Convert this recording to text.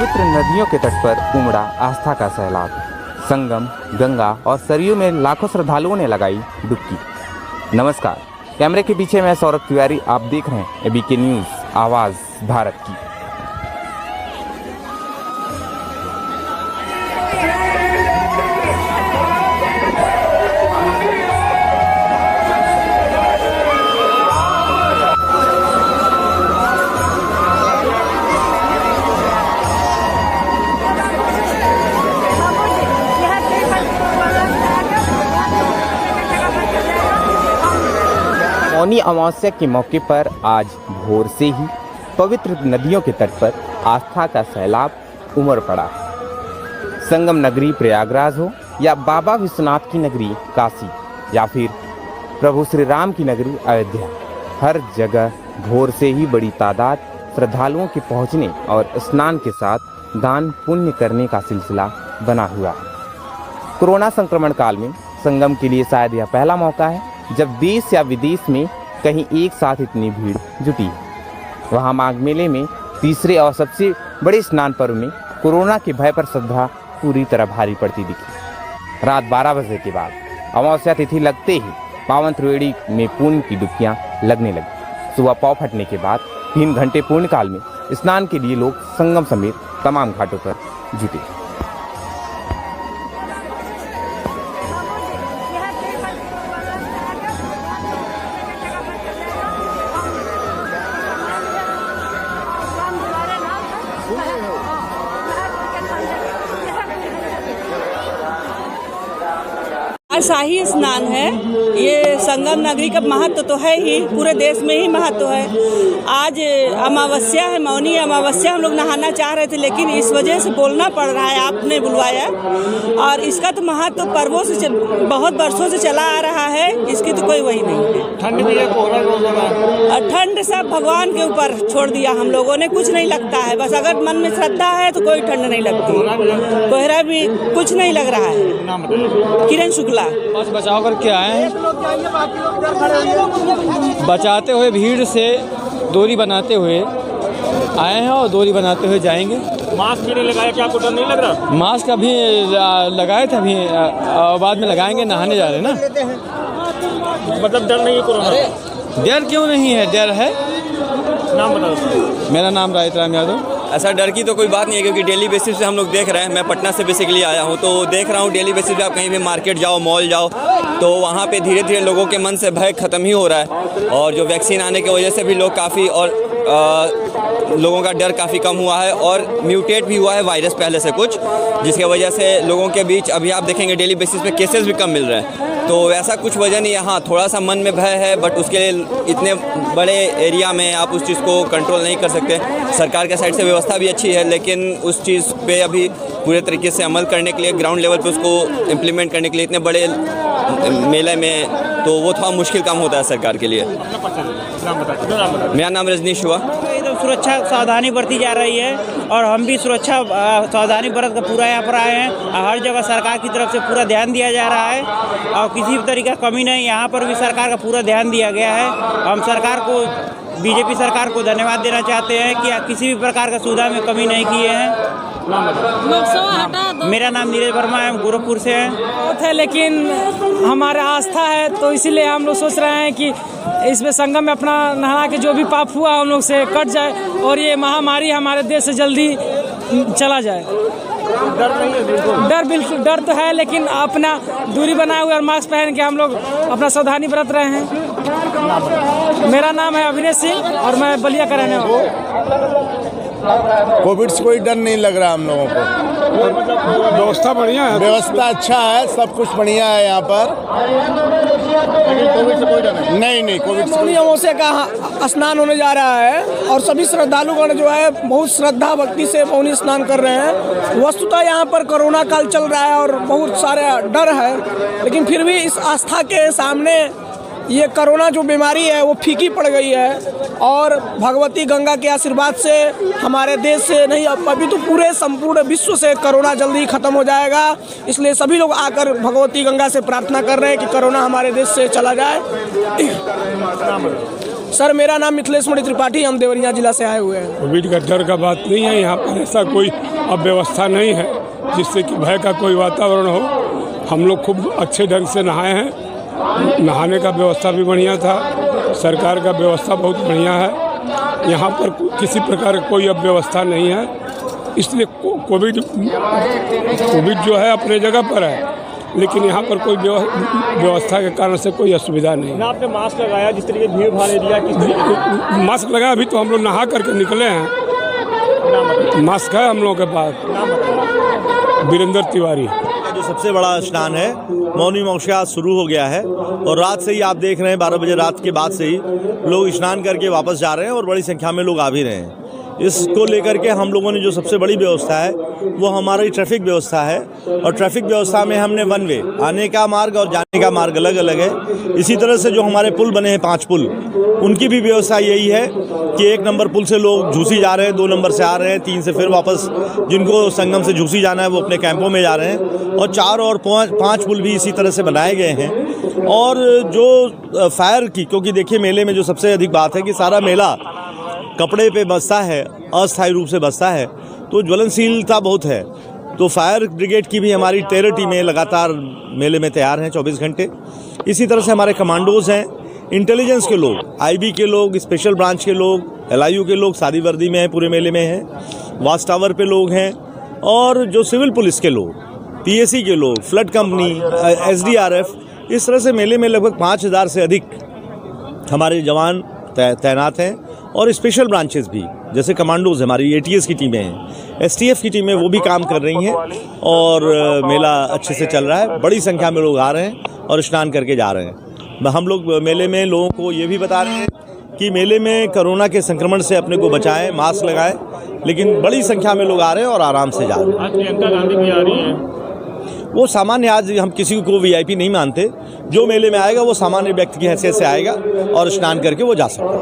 पवित्र नदियों के तट पर उमड़ा आस्था का सैलाब। संगम, गंगा और सरयू में लाखों श्रद्धालुओं ने लगाई डुबकी। नमस्कार, कैमरे के पीछे मैं सौरभ तिवारी, आप देख रहे हैं एबीके न्यूज़, आवाज़ भारत की। मौनी अमावस्या के मौके पर आज भोर से ही पवित्र नदियों के तट पर आस्था का सैलाब उमड़ पड़ा। संगम नगरी प्रयागराज हो या बाबा विश्वनाथ की नगरी काशी या फिर प्रभु श्री राम की नगरी अयोध्या, हर जगह भोर से ही बड़ी तादाद श्रद्धालुओं के पहुंचने और स्नान के साथ दान पुण्य करने का सिलसिला बना हुआ है। कोरोना संक्रमण काल में संगम के लिए शायद यह पहला मौका है जब देश या विदेश में कहीं एक साथ इतनी भीड़ जुटी है। वहाँ माघ मेले में तीसरे और सबसे बड़े स्नान पर्व में कोरोना के भय पर श्रद्धा पूरी तरह भारी पड़ती दिखी। रात 12 बजे के बाद अमावस्या तिथि लगते ही पावन त्रिवेणी में पुण्य की डुबकियाँ लगने लगी। सुबह पौ फटने के बाद 3 घंटे पूर्ण काल में स्नान के लिए लोग संगम समेत तमाम घाटों पर जुटे। आज शाही स्नान है। ये संगम नगरी का महत्व तो है ही, पूरे देश में ही महत्व है। आज अमावस्या है, मौनी अमावस्या। हम लोग नहाना चाह रहे थे लेकिन इस वजह से बोलना पड़ रहा है, आपने बुलवाया। और इसका तो महत्व पर्वों से बहुत वर्षों से चला आ रहा है, इसकी तो कोई वही नहीं है। ठंड भी है, कोहरा ठंड सब भगवान के ऊपर छोड़ दिया हम लोगों ने, कुछ नहीं लगता है। बस अगर मन में श्रद्धा है तो कोई ठंड नहीं लगती। कोहरा भी कुछ नहीं लग रहा है। किरण शुक्ला। बस बचाव करके आए हैं, बचाते हुए भीड़ से दूरी बनाते हुए आए हैं और दूरी बनाते हुए जाएंगे। मास्क भी नहीं लगाया, क्या आपको डर नहीं लग रहा? मास्क अभी लगाए थे, अभी बाद में लगाएंगे। नहाने जा रहे हैं ना, मतलब डर नहीं है कोरोना? डर क्यों नहीं है, डर है। नाम बताओ। मेरा नाम रायतराम यादव। ऐसा डर की तो कोई बात नहीं है क्योंकि डेली बेसिस पे हम लोग देख रहे हैं। मैं पटना से बेसिकली आया हूँ तो देख रहा हूँ डेली बेसिस पे आप कहीं भी मार्केट जाओ, मॉल जाओ तो वहाँ पे धीरे धीरे लोगों के मन से भय ख़त्म ही हो रहा है। और जो वैक्सीन आने की वजह से भी लोग काफ़ी और लोगों का डर काफ़ी कम हुआ है और म्यूटेट भी हुआ है वायरस पहले से कुछ, जिसके वजह से लोगों के बीच अभी आप देखेंगे डेली बेसिस पे केसेस भी कम मिल रहे हैं। तो ऐसा कुछ वजह नहीं है। हाँ, थोड़ा सा मन में भय है बट उसके लिए इतने बड़े एरिया में आप उस चीज़ को कंट्रोल नहीं कर सकते। सरकार के साइड से व्यवस्था भी अच्छी है लेकिन उस चीज़ पे अभी पूरे तरीके से अमल करने के लिए, ग्राउंड लेवल पे उसको इम्प्लीमेंट करने के लिए इतने बड़े मेले में तो वो थोड़ा मुश्किल काम होता है सरकार के लिए। मेरा नाम रजनीश हुआ। सुरक्षा सावधानी बरती जा रही है और हम भी सुरक्षा सावधानी बरत कर पूरा यहाँ पर आए हैं। हर जगह सरकार की तरफ से पूरा ध्यान दिया जा रहा है और किसी भी तरीके का कमी नहीं। यहाँ पर भी सरकार का पूरा ध्यान दिया गया है। हम सरकार को, बीजेपी सरकार को धन्यवाद देना चाहते हैं कि किसी भी प्रकार का सुविधा में कमी नहीं किए हैं। मेरा नाम नीरज वर्मा है, गोरखपुर से है। लेकिन हमारा आस्था है तो इसीलिए हम लोग सोच रहे हैं कि इसमें संगम में अपना नहा के जो भी पाप हुआ हम लोग से कट जाए और ये महामारी हमारे देश से जल्दी चला जाए। डर तो है लेकिन अपना दूरी बनाए हुए और मास्क पहन के हम लोग अपना सावधानी बरत रहे हैं। मेरा नाम है अभिनय सिंह और मैं बलिया का रहने वाला हूँ। कोविड से कोई डर नहीं लग रहा हम लोगों को। व्यवस्था बढ़िया है, व्यवस्था अच्छा है, सब कुछ बढ़िया है यहाँ पर। कोविड से कोई डर नहीं कोविड से। मौनी अमावस्या का स्नान होने जा रहा है और सभी श्रद्धालुगण जो है बहुत श्रद्धा भक्ति से मौनी स्नान कर रहे हैं। वस्तुतः यहाँ पर कोरोना काल चल रहा है और बहुत सारे डर है लेकिन फिर भी इस आस्था के सामने ये कोरोना जो बीमारी है वो फीकी पड़ गई है और भगवती गंगा के आशीर्वाद से हमारे देश से नहीं अभी तो पूरे संपूर्ण विश्व से कोरोना जल्दी खत्म हो जाएगा। इसलिए सभी लोग आकर भगवती गंगा से प्रार्थना कर रहे हैं कि कोरोना हमारे देश से चला जाए। सर मेरा नाम मिथिलेश मणि त्रिपाठी, हम देवरिया जिला से आए हुए हैं। कोविड का डर का बात नहीं है, यहाँ पर ऐसा कोई अव्यवस्था नहीं है जिससे कि भय का कोई वातावरण हो। हम लोग खूब अच्छे ढंग से नहाए हैं, नहाने का व्यवस्था भी बढ़िया था, सरकार का व्यवस्था बहुत बढ़िया है। यहाँ पर किसी प्रकार की कोई अव्यवस्था नहीं है, इसलिए कोविड जो है अपने जगह पर है, लेकिन यहाँ पर कोई व्यवस्था के कारण से कोई असुविधा नहीं है। आपने मास्क लगाया, जिस तरीके भीड़ भाड़ एरिया किस तरीके मास्क लगाया, अभी तो हम लोग नहा करके निकले हैं, मास्क है हम लोगों के पास। वीरेंद्र तिवारी। जो सबसे बड़ा स्नान है मौनी मौसा शुरू हो गया है और रात से ही आप देख रहे हैं 12 बजे रात के बाद से ही लोग स्नान करके वापस जा रहे हैं और बड़ी संख्या में लोग आ भी रहे हैं। इसको लेकर के हम लोगों ने जो सबसे बड़ी व्यवस्था है वो हमारी ट्रैफिक व्यवस्था है और ट्रैफिक व्यवस्था में हमने वन वे आने का मार्ग और जाने का मार्ग अलग अलग है। इसी तरह से जो हमारे पुल बने हैं 5 पुल, उनकी भी व्यवस्था यही है कि 1 नंबर पुल से लोग झूसी जा रहे हैं, 2 नंबर से आ रहे हैं, 3 से फिर वापस जिनको संगम से झूसी जाना है वो अपने कैंपों में जा रहे हैं और 4 और 5 पुल भी इसी तरह से बनाए गए हैं। और जो फायर की, क्योंकि देखिए मेले में जो सबसे अधिक बात है कि सारा मेला कपड़े पे बसता है, अस्थायी रूप से बसता है, तो ज्वलनशीलता बहुत है। तो फायर ब्रिगेड की भी हमारी 13 टीमें लगातार मेले में तैयार हैं 24 घंटे। इसी तरह से हमारे कमांडोज हैं, इंटेलिजेंस के लोग, आईबी के लोग, स्पेशल ब्रांच के लोग, LIU के लोग सादी वर्दी में हैं, पूरे मेले में हैं, वाच टावर पे लोग हैं और जो सिविल पुलिस के लोग, PSC के लोग, फ्लड कंपनी, SDRF, इस तरह से मेले में लगभग 5000 से अधिक हमारे जवान तैनात हैं और स्पेशल ब्रांचेस भी, जैसे कमांडोज हमारी ATS की टीमें हैं, STF की टीमें, वो भी काम कर रही हैं और मेला अच्छे से चल रहा है। बड़ी संख्या में लोग आ रहे हैं और स्नान करके जा रहे हैं। हम लोग मेले में लोगों को ये भी बता रहे हैं कि मेले में कोरोना के संक्रमण से अपने को बचाएं, मास्क लगाएं, लेकिन बड़ी संख्या में लोग आ रहे हैं और आराम से जा रहे हैं। आज प्रियंका गांधी भी आ रही हैं, वो सामान्य, आज हम किसी को VIP नहीं मानते, जो मेले में आएगा वो सामान्य व्यक्ति की हैसियत से आएगा और स्नान करके वो जा सकता है।